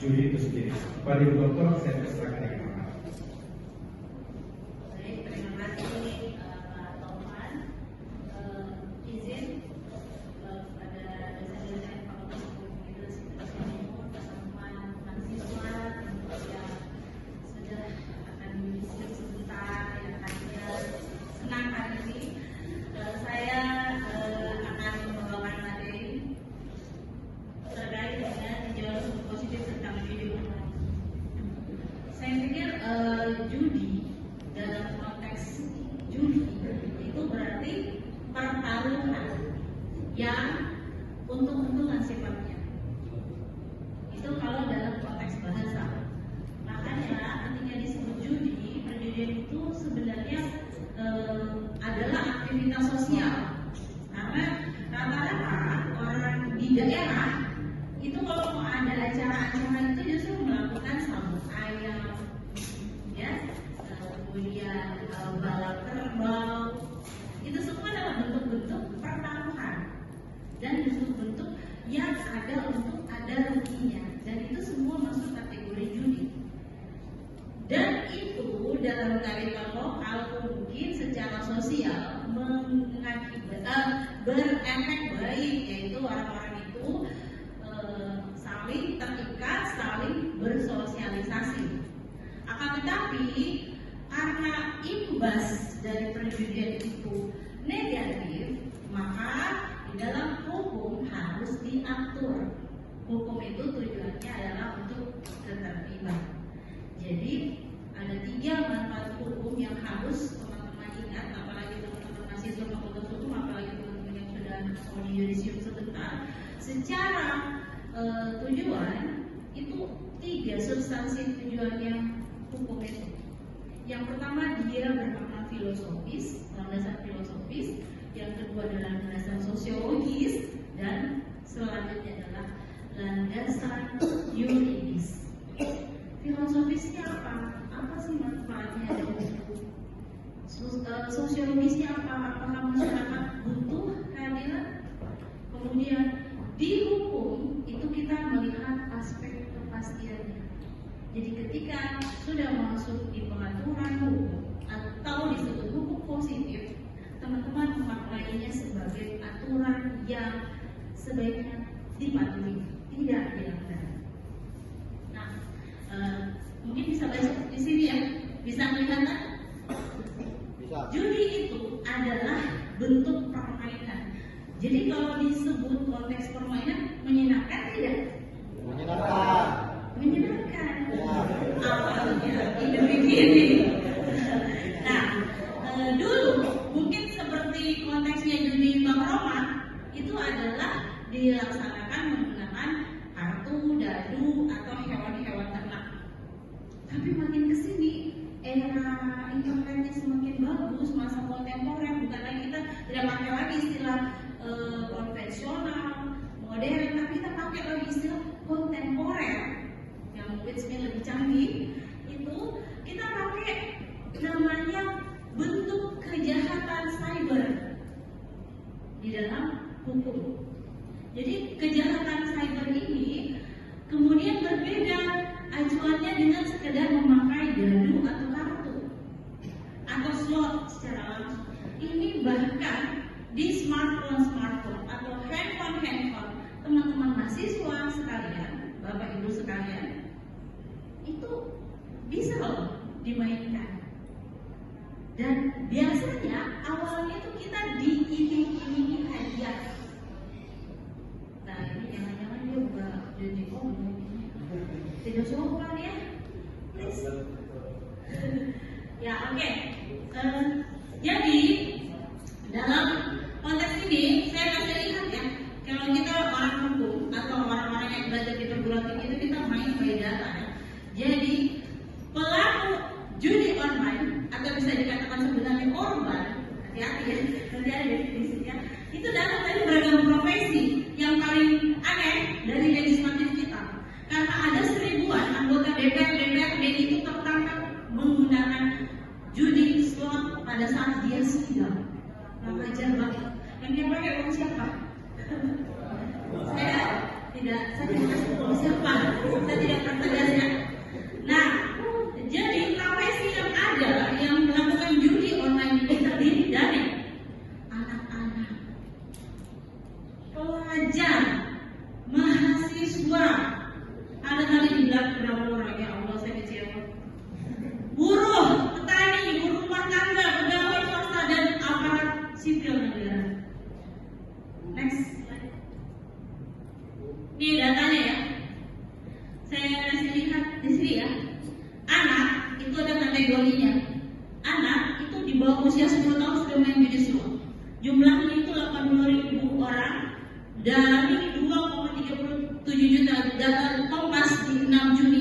judi itu sendiri. Kepada Ibu Dokter, saya persilakan yang mana. Baik, terima kasih Pak Taufan. Izin kepada dosen-dosen Fakultas Hukum Universitas Indonesia, teman-teman mahasiswa yang sudah akan mengisi sebentar yang hadir senang hari ini. Saya akan membawakan materi terkait dengan tinjauan positif tentang judi online. Saya pikir judi dalam konteks judi itu berarti pertaruhan yang untung-untungan sifatnya. Itu kalau dalam konteks bahasa. Makanya ketika disebut judi, perjudian itu sebenarnya adalah aktivitas sosial. Karena rata-rata orang di daerah itu kalau mau ada acara-acara itu justru melakukan sabung ayam, ya, kemudian balap kerbau. Itu semua adalah bentuk-bentuk pertaruhan dan bentuk-bentuk yang ada untuk ada ruginya, dan itu semua masuk kategori judi. Dan itu dalam kearifan lokal mungkin secara sosial berefek baik, yaitu orang-orang itu saling terikat, saling bersosialisasi. Akan tetapi karena imbas dari perjudian itu negatif, maka di dalam hukum harus diatur. Hukum itu tujuannya adalah untuk ketertiban. Jadi ada 3 manfaat hukum yang harus teman-teman ingat, apalagi teman-teman mahasiswa fakultas hukum, apalagi teman-teman yang sudah di yudisium sebentar. Secara tujuan itu 3 substansi tujuannya hukum itu. Yang pertama, dia bermakna filosofis, landasan filosofis. Yang kedua adalah landasan sosiologis, dan selanjutnya adalah landasan yuridis. Filosofisnya apa? Apa sih manfaatnya dari itu? Sosiologisnya apa? Apakah masyarakat butuh keadilan? Kemudian di hukum itu kita melihat aspek kepastiannya. Jadi ketika sudah masuk di pengaturan hukum atau disebut hukum positif, teman-teman memaknainya sebagai aturan yang sebaiknya dipatuhi, tidak dilanggar. Nah, mungkin bisa baca di sini ya, bisa melihat kan? Bisa. Judi itu adalah bentuk permainan. Jadi kalau disebut konteks permainan, menyenangkan tidak? Menyenangkan. Menyenangkan. Awalnya tidak begini. Nah, dulu mungkin seperti konteksnya judi Bang Roma, itu adalah dilaksanakan menggunakan kartu, dadu, atau hewan-hewan ternak. Tapi makin kesini, era internetnya semakin bagus, masa kontemporer, bukan lagi kita tidak pakai lagi istilah konvensional, modern, tapi kita pakai lagi istilah kontemporer yang mungkin lebih canggih. Itu kita pakai namanya bentuk kejahatan cyber di dalam hukum. Jadi kejahatan cyber ini kemudian berbeda acuannya dengan sekedar memakai dadu atau kartu atau slot secara langsung. Ini bahkan di smartphone atau handphone teman-teman mahasiswa sekalian, Bapak Ibu sekalian, itu bisa loh dimainkan. Dan biasanya awalnya itu kita diiming-imingi hadiah. Nah, ini jangan-jangan dia bukan jadi tidak sopan ya, please. Ya, oke. Jadi dalam konteks ini saya kasih lihat ya, kalau kita orang hukum atau orang-orang yang belajar di perguruan tinggi itu kita main by data ya. Jadi pelaku judi online atau bisa dikatakan sebenarnya korban, hati-hati ya, nanti ada definisinya. Itu datang dari beragam profesi. Yang paling aneh dari legislatif kita, karena ada 1000-an anggota DPR itu tertangkap menggunakan judi slot pada saat dia sidang. Ajar banget. Yang dia pakai uang siapa? Saya tidak kasih uang siapa. Saya tidak pernah Ini datanya ya. Saya kasih lihat di sini ya. Anak itu ada kategorinya. Anak itu di bawah usia 10 tahun sudah main judi semua. Jumlahnya itu 80.000 orang dari 2,37 juta data Kompas di 6 Juni